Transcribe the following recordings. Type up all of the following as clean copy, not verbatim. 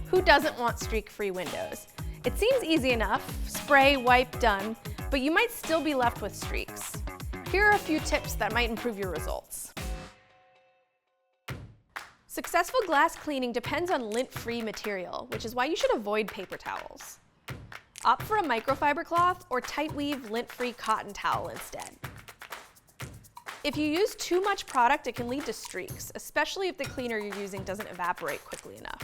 Who doesn't want streak-free windows? It seems easy enough, spray, wipe, done, but you might still be left with streaks. Here are a few tips that might improve your results. Successful glass cleaning depends on lint-free material, which is why you should avoid paper towels. Opt for a microfiber cloth or tight weave lint-free cotton towel instead. If you use too much product, it can lead to streaks, especially if the cleaner you're using doesn't evaporate quickly enough.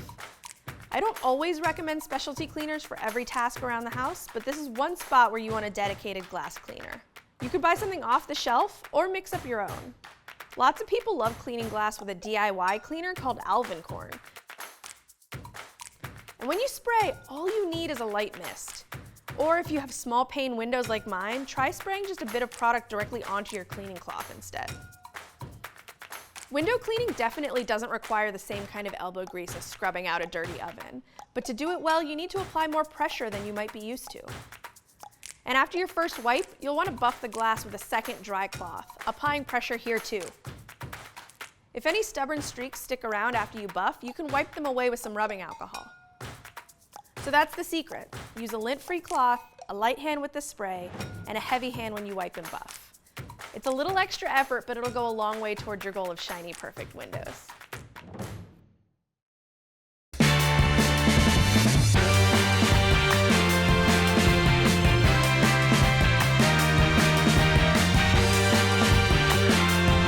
I don't always recommend specialty cleaners for every task around the house, but this is one spot where you want a dedicated glass cleaner. You could buy something off the shelf or mix up your own. Lots of people love cleaning glass with a DIY cleaner called Alvincorn. And when you spray, all you need is a light mist. Or if you have small pane windows like mine, try spraying just a bit of product directly onto your cleaning cloth instead. Window cleaning definitely doesn't require the same kind of elbow grease as scrubbing out a dirty oven, but to do it well, you need to apply more pressure than you might be used to. And after your first wipe, you'll want to buff the glass with a second dry cloth, applying pressure here too. If any stubborn streaks stick around after you buff, you can wipe them away with some rubbing alcohol. So that's the secret. Use a lint-free cloth, a light hand with the spray, and a heavy hand when you wipe and buff. It's a little extra effort, but it'll go a long way towards your goal of shiny, perfect windows.